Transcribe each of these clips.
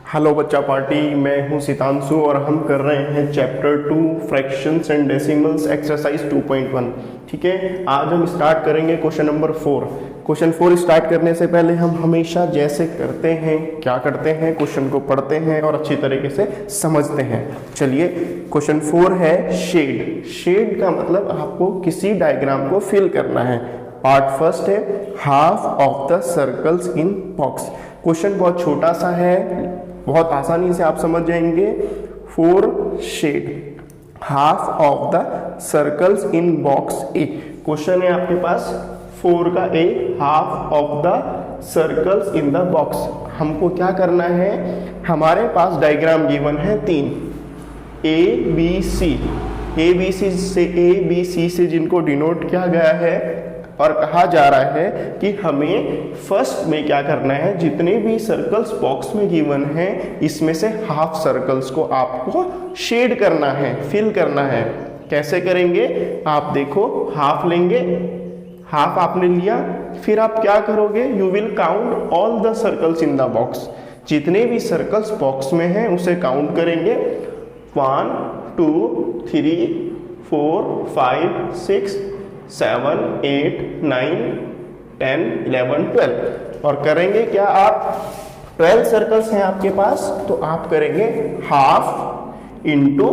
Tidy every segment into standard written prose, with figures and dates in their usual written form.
Hello बच्चा party, मैं हूं सितांशु और हम कर रहे हैं chapter 2 fractions and decimals exercise 2.1। ठीक है, आज हम स्टार्ट करेंगे क्वेश्चन नंबर 4। क्वेश्चन 4 स्टार्ट करने से पहले हम हमेशा जैसे करते हैं, क्या करते हैं, क्वेश्चन को पढ़ते हैं और अच्छी तरीके से समझते हैं। चलिए, क्वेश्चन 4 है शेड। शेड का मतलब आपको किसी डायग्राम को फिल करना है। पार्ट फर्स्ट है half of the circles in box. Question बहुत छोटा सा है, बहुत आसानी से आप समझ जाएंगे। 4 shade half of the circles in box A. Question है आपके पास 4 का A, half of the circles in the box. हमको क्या करना है, हमारे पास डायग्राम गिवन है 3 A B C. A B C से जिनको डिनोट किया गया है और कहा जा रहा है कि हमें फर्स्ट में क्या करना है, जितने भी सर्कल्स बॉक्स में गिवन है इसमें से हाफ सर्कल्स को आपको शेड करना है, फिल करना है। कैसे करेंगे आप देखो, हाफ लेंगे, हाफ आपने लिया, फिर आप क्या करोगे, you will count all the circles in the box. जितने भी सर्कल्स बॉक्स में हैं उसे काउंट करेंगे। 1 2 3 4 5 6 7 8 9 10 11 12 और करेंगे क्या, आप 12 सर्कल्स हैं आपके पास तो आप करेंगे हाफ इंटू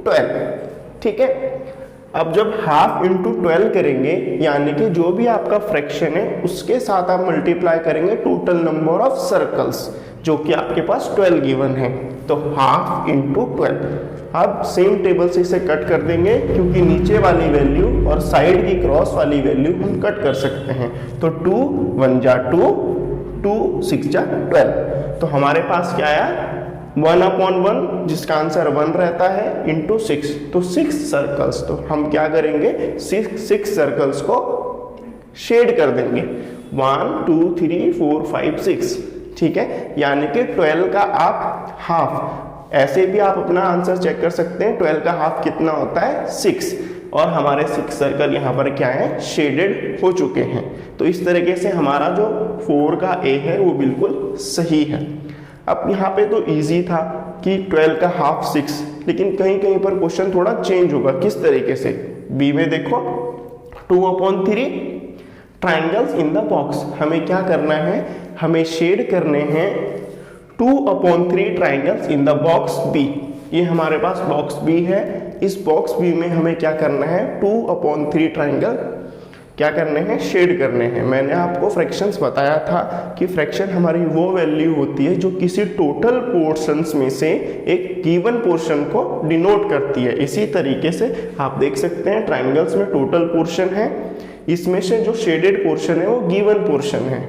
12। ठीक है, अब जब हाफ इंटू 12 करेंगे यानी कि जो भी आपका फ्रैक्शन है उसके साथ आप मल्टीप्लाई करेंगे टोटल नंबर ऑफ सर्कल्स जो कि आपके पास 12 गिवन है, तो हाफ इंटू 12। अब सेम टेबल से इसे कट कर देंगे क्योंकि नीचे वाली वैल्यू और साइड की क्रॉस वाली वैल्यू हम कट कर सकते हैं। तो 2 1 जा 2, 2 6 जा 12। तो हमारे पास क्या आया, 1/1 जिसका आंसर 1 रहता है इंटू 6, तो 6 सर्कल्स। तो हम क्या करेंगे, 6 सर्कल्स को शेड कर देंगे। 1 2 3 4 5 6। ठीक है, यानी कि 12 का आप हाफ, ऐसे भी आप अपना आंसर चेक कर सकते हैं। 12 का हाफ कितना होता है, 6, और हमारे 6 सर्कल यहाँ पर क्या है, शेडेड हो चुके हैं। तो इस तरीके से हमारा जो 4 का ए है वो बिल्कुल सही है। अब यहाँ पे तो इजी था कि 12 का हाफ 6, लेकिन कहीं कहीं पर क्वेश्चन थोड़ा चेंज होगा। किस तरीके से, बी में देखो 2/3 ट्राइंगल्स इन द बॉक्स। हमें क्या करना है, हमें शेड करने हैं 2/3 triangles in the box B. ये हमारे पास बॉक्स बी है, इस बॉक्स बी में हमें क्या करना है, 2/3 ट्राइंगल क्या करने हैं, शेड करने हैं। मैंने आपको फ्रैक्शंस बताया था कि फ्रैक्शन हमारी वो वैल्यू होती है जो किसी टोटल पोर्शंस में से एक गिवन पोर्शन को डिनोट करती है। इसी तरीके से आप देख सकते हैं ट्राइंगल्स में टोटल पोर्शन है, इसमें से जो शेडेड पोर्शन है वो गिवन पोर्शन है।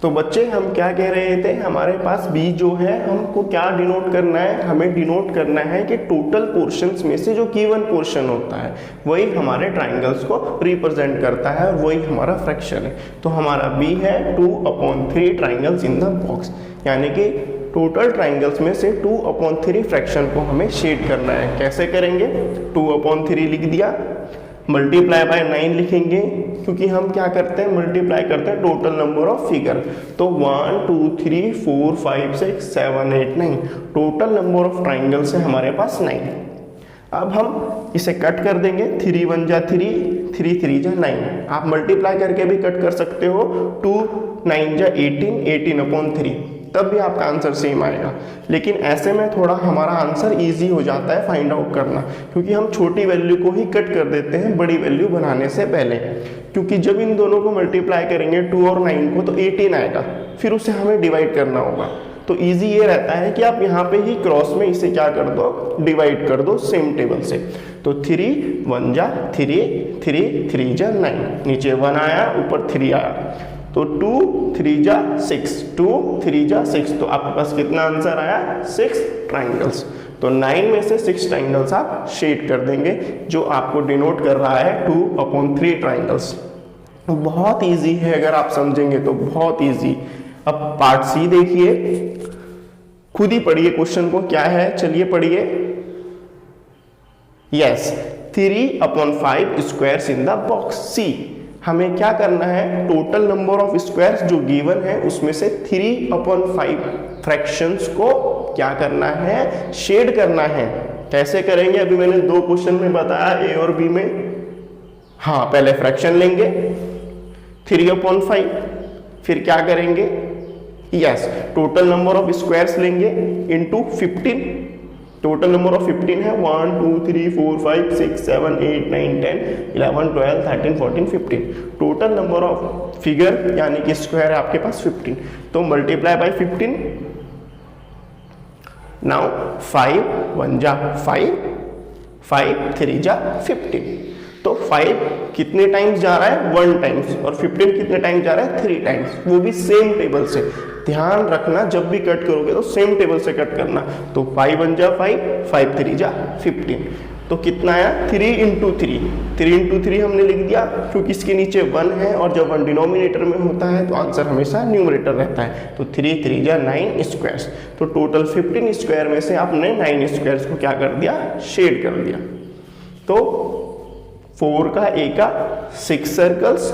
तो बच्चे हम क्या कह रहे थे, हमारे पास बी जो है हमको क्या डिनोट करना है, हमें डिनोट करना है कि टोटल पोर्शंस में से जो गिवन पोर्शन होता है वही हमारे ट्राइंगल्स को रिप्रेजेंट करता है, वही हमारा फ्रैक्शन है। तो हमारा बी है 2/3 ट्राइंगल्स इन द बॉक्स, यानी कि टोटल ट्राइंगल्स में से 2/3 फ्रैक्शन को हमें शेड करना है। कैसे करेंगे, 2/3 लिख दिया, मल्टीप्लाई बाय 9 लिखेंगे क्योंकि हम क्या करते हैं, मल्टीप्लाई करते हैं टोटल नंबर ऑफ फिगर। तो 1 2 3 4 5 6 7 8 9 टोटल नंबर ऑफ ट्राइंगल्स है हमारे पास 9। अब हम इसे कट कर देंगे, 3 1 जा 3, 3 3 जा 9। आप मल्टीप्लाई करके भी कट कर सकते हो, 2 9 जा 18, 18/3, तब भी आपका आंसर सेम आएगा। लेकिन ऐसे में थोड़ा हमारा आंसर इजी हो जाता है फाइंड आउट करना, क्योंकि हम छोटी वैल्यू को ही कट कर देते हैं बड़ी वैल्यू बनाने से पहले। क्योंकि जब इन दोनों को मल्टीप्लाई करेंगे 2 और 9 को तो 18 आएगा, फिर उसे हमें डिवाइड करना होगा। तो इजी ये रहता है कि आप यहाँ पे ही क्रॉस में इसे क्या कर दो, डिवाइड कर दो सेम टेबल से। तो 3 1 जा 3, 3 3 जा 9, नीचे 1 आया, ऊपर 3 आया, तो 2 3 जा 6, 2 3 जा 6। तो आपके पास कितना आंसर आया, 6 ट्राइंगल्स। तो 9 में से 6 ट्राइंगल्स आप शेड कर देंगे जो आपको डिनोट कर रहा है 2/3 ट्राइंगल्स। बहुत इजी है, अगर आप समझेंगे तो बहुत इजी। अब पार्ट सी देखिए, खुद ही पढ़िए क्वेश्चन को क्या है, चलिए पढ़िए। Yes, 3/5 squares in the box C. हमें क्या करना है, टोटल नंबर ऑफ स्क्वायर्स जो गिवन है उसमें से 3/5 फ्रैक्शंस को क्या करना है, शेड करना है। कैसे करेंगे, अभी मैंने 2 क्वेश्चन में बताया, ए और बी में। हाँ, पहले फ्रैक्शन लेंगे 3/5, फिर क्या करेंगे, yes, total number of squares लेंगे इनटू 15। टोटल नंबर ऑफ 15 है 1 2 3 4 5 6 7 8 9 10 11 12 13 14 15। टोटल नंबर ऑफ फिगर यानी कि स्क्वायर है आपके पास 15, तो मल्टीप्लाई बाय 15। नाउ 5 1 जा 5, 5 3 जा 15। तो 5 कितने टाइम्स जा रहा है, 1 टाइम्स, और 15 कितने टाइम्स जा रहा है, 3 टाइम्स, वो भी सेम टेबल से। ध्यान रखना, जब भी कट करोगे तो सेम टेबल से कट करना। तो 5 1 जा 5, 5 3 जा 15। तो कितना आया, 3 × 3। 3 × 3 हमने लिख दिया, क्योंकि इसके नीचे 1 है और जब 1 डिनोमिनेटर में होता है तो आंसर हमेशा न्यूमरेटर रहता है। तो 3 3 जा 9 स्क्वायर्स। तो टोटल 15 स्क्वायर में से आपने 9 स्क्वायर्स को क्या कर दिया, शेड कर दिया। तो 4 का ए का 6 सर्कल्स,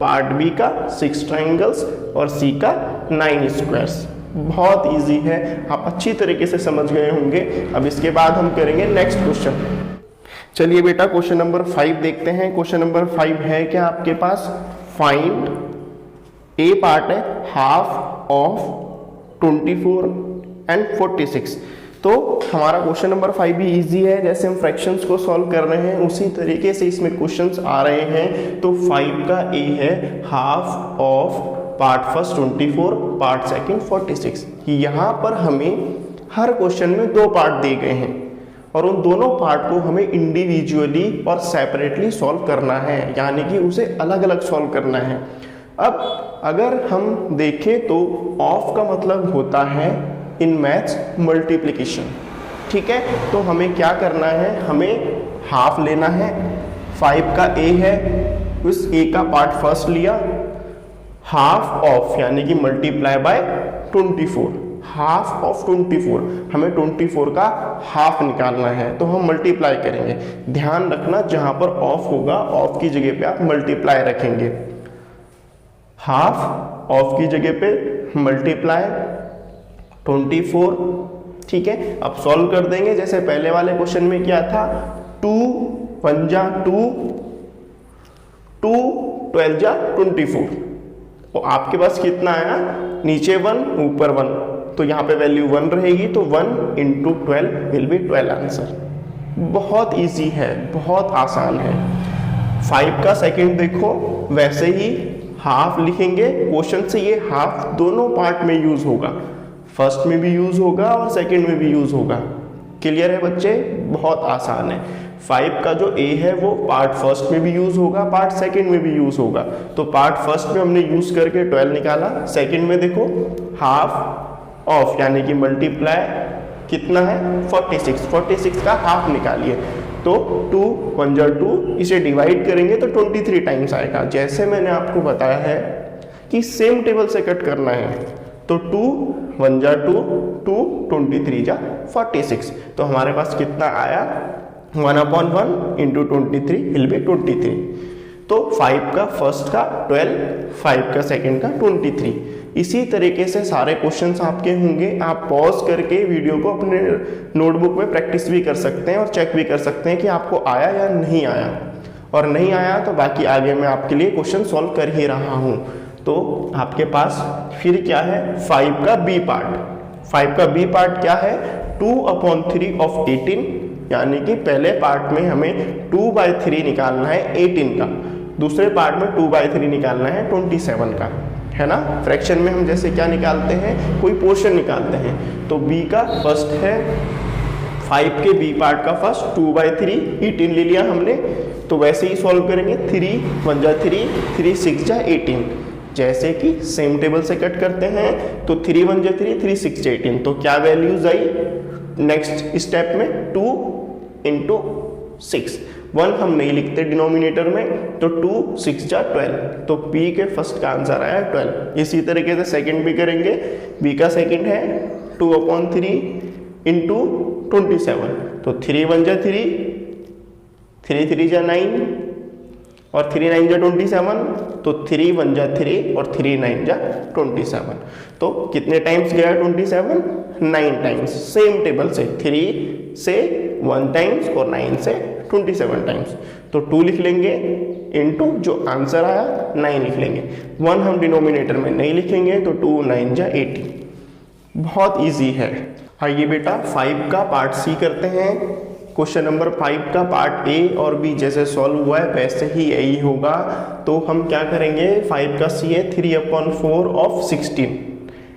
पार्ट बी का 6 ट्राइंगल्स और सी का 9 स्क्वायर्स। बहुत इजी है, आप अच्छी तरीके से समझ गए होंगे। अब इसके बाद हम करेंगे नेक्स्ट क्वेश्चन। चलिए बेटा, क्वेश्चन नंबर 5 देखते हैं। क्वेश्चन नंबर 5 है क्या आपके पास, फाइंड, ए पार्ट है हाफ ऑफ 24 एंड 46। तो हमारा क्वेश्चन नंबर 5 भी इजी है, जैसे हम फ्रैक्शंस को सॉल्व कर रहे हैं उसी तरीके से इसमें क्वेश्चंस आ रहे हैं। तो 5 का ए है half of part first 24, part second 46। यहाँ पर हमें हर क्वेश्चन में 2 पार्ट दिए गए हैं और उन दोनों पार्ट को हमें इंडिविजुअली और सेपरेटली सॉल्व करना है, यानी कि उसे अलग अलग सॉल्व करना है। अब अगर हम देखें तो ऑफ का मतलब होता है इन मैथ्स मल्टीप्लिकेशन, ठीक है। तो हमें क्या करना है, हमें हाफ लेना है। 5 का ए है, उस ए का पार्ट फर्स्ट लिया, हाफ ऑफ यानी कि मल्टीप्लाई बाय 24, हाफ ऑफ 24। हमें 24 का हाफ निकालना है, तो हम मल्टीप्लाई करेंगे। ध्यान रखना, जहां पर ऑफ होगा ऑफ की जगह पे आप मल्टीप्लाई रखेंगे। हाफ ऑफ की जगह पे मल्टीप्लाई 24, ठीक है। अब सॉल्व कर देंगे, जैसे पहले वाले क्वेश्चन में क्या था, 2 1 जा 2, 2 12 जा 24। तो आपके पास कितना आया, नीचे 1 ऊपर 1, तो यहाँ पे वैल्यू 1 रहेगी, तो 1 × 12 विल बी 12 आंसर। बहुत इजी है, बहुत आसान है। 5 का सेकंड देखो, वैसे ही हाफ लिखेंगे। क्वेश्चन से ये हाफ दोनों पार्ट में यूज होगा, फर्स्ट में भी यूज होगा और सेकंड में भी यूज होगा। क्लियर है बच्चे, बहुत आसान है। 5 का जो ए है वो पार्ट फर्स्ट में भी यूज होगा, पार्ट सेकंड में भी यूज होगा। तो पार्ट फर्स्ट में हमने यूज करके 12 निकाला, सेकंड में देखो हाफ ऑफ यानी कि मल्टीप्लाई कितना है 46, 46 का हाफ निकालिए। तो 2 1 जा 2, इसे डिवाइड करेंगे तो 23 टाइम्स आएगा। जैसे मैंने आपको बताया है कि सेम टेबल से कट करना है, तो 2 1 जा 2, 2 23 जा 46। तो हमारे पास कितना आया, 1/1 × 23 विल बी 23। तो 5 का फर्स्ट का 12, 5 का सेकंड का 23। इसी तरीके से सारे क्वेश्चंस आपके होंगे। आप पॉज करके वीडियो को अपने नोटबुक में प्रैक्टिस भी कर सकते हैं और चेक भी कर सकते हैं कि आपको आया या नहीं आया, और नहीं आया तो बाकी आगे मैं आपके लिए क्वेश्चन सॉल्व कर ही रहा हूँ। तो आपके पास फिर क्या है, 5 का बी पार्ट। 5 का बी पार्ट क्या है, 2/3 ऑफ 18, यानी कि पहले पार्ट में हमें 2/3 निकालना है 18 का, दूसरे पार्ट में 2/3 निकालना है 27 का, है ना। फ्रैक्शन में हम जैसे क्या निकालते हैं, कोई पोर्शन निकालते हैं। तो बी का फर्स्ट है, 5 के बी पार्ट का फर्स्ट 2/3, 18 ले लिया हमने। तो वैसे ही सॉल्व करेंगे, 3 1 जा 3, 3 6 जा 18। जैसे कि सेम टेबल से कट करते हैं, तो 3 1 जा 3, 3 6 जा 18। तो क्या वैल्यूज आई नेक्स्ट स्टेप में, 2 × 6, 1 हम नहीं लिखते डिनोमिनेटर में, तो 2 6 जा 12। तो बी के फर्स्ट का आंसर आया 12। इसी तरीके से सेकंड भी करेंगे। बी का सेकंड है 2/3 × 27। तो 3 1 जा 3, 3 3 जा 9, और 3 9 जा 27, तो 3 1 जा 3 और 3 9 जा 27। तो कितने टाइम्स गया 27? 9 टाइम्स। सेम टेबल से 3 से 1 टाइम्स और 9 से 27 टाइम्स। तो 2 लिख लेंगे इनटू जो आंसर आया 9 लिख लेंगे। 1 हम डिनोमिनेटर में नहीं लिखेंगे, तो 2 9 जा 80। बहुत इजी है। आइए बेटा 5 का पार्ट सी करते हैं। क्वेश्चन नंबर 5 का पार्ट ए और बी जैसे सॉल्व हुआ है वैसे ही यही होगा। तो हम क्या करेंगे, 5 का सी है 3/4 ऑफ 16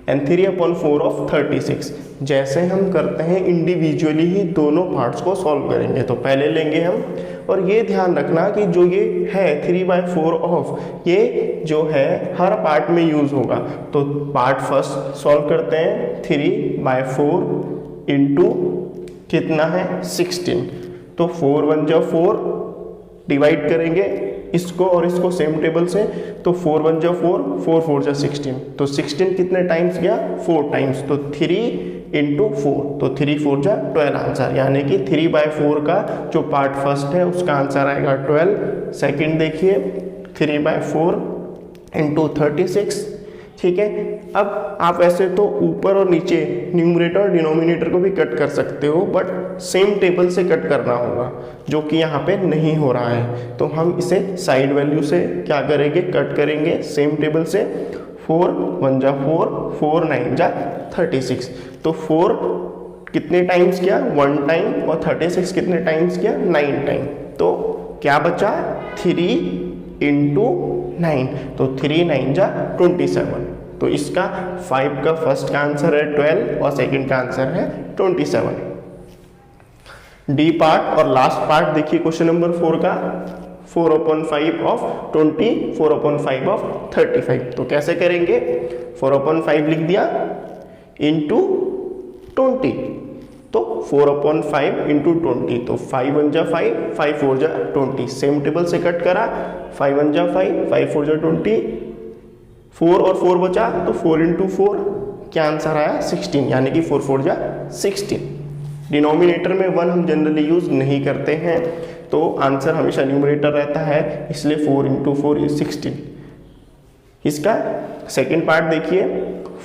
एंड 3/4 ऑफ 36। जैसे हम करते हैं इंडिविजुअली ही दोनों पार्ट्स को सॉल्व करेंगे। तो पहले लेंगे हम, और ये ध्यान रखना कि जो ये है 3/4 ऑफ, ये जो है हर पार्ट में यूज होगा। तो पार्ट फर्स्ट सॉल्व करते हैं। 3/4 इंटू कितना है 16, तो 4 1 जा 4, डिवाइड करेंगे इसको और इसको सेम टेबल से, तो 4 1 जा 4, 4 4 जा 16, तो 16 कितने टाइम्स गया 4 टाइम्स, तो 3 इंटू 4, तो 3 4 जा 12 आंसर। यानी कि 3/4 का जो पार्ट फर्स्ट है उसका आंसर आएगा 12। सेकंड देखिए 3/4 इंटू 36, ठीक है। अब आप ऐसे तो ऊपर और नीचे न्यूमरेटर और डिनोमिनेटर को भी कट कर सकते हो, बट सेम टेबल से कट करना होगा, जो कि यहाँ पे नहीं हो रहा है। तो हम इसे साइड वैल्यू से क्या करेंगे, कट करेंगे सेम टेबल से। 4 1 जा 4, 4 9 जा 36, तो 4 कितने टाइम्स किया 1 टाइम, और 36 कितने टाइम्स किया 9 टाइम। तो क्या बचा 3 इंटू 9, तो 3 9 जा 27। तो इसका 5 का फर्स्ट का आंसर है 12 और सेकंड का आंसर है 27। डी पार्ट और लास्ट पार्ट देखिए क्वेश्चन नंबर 4 का, 4/5 ऑफ 20, 4/5 ऑफ 35। तो कैसे करेंगे, 4/5 लिख दिया इंटू 20, तो 4/5 इंटू 20, तो 5 1 जा 5, 5 4 जा 20, सेम टेबल से कट करा। 5 1 जा 5, 5 4 जा 20, 4 और 4 बचा, तो 4 इंटू 4, क्या आंसर आया 16, यानी कि 4 4 जा 16। डिनोमिनेटर में 1 हम जनरली यूज नहीं करते हैं, तो आंसर हमेशा न्यूमरेटर रहता है, इसलिए 4 इंटू 4 इज 16। इसका सेकेंड पार्ट देखिए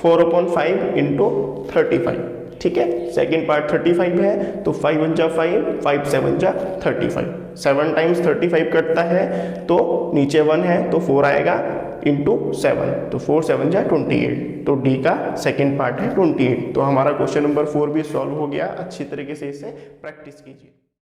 4/5 इंटू 35, ठीक है। सेकेंड पार्ट 35 है, तो 5 1 जा 5, 5 7 जा 35, 7 टाइम्स 35 कटता है, तो नीचे 1 है तो 4 आएगा इंटू 7, तो 4 7 जा 28। तो डी का सेकेंड पार्ट है 28। तो हमारा क्वेश्चन नंबर 4 भी सॉल्व हो गया। अच्छी तरीके से इसे प्रैक्टिस कीजिए।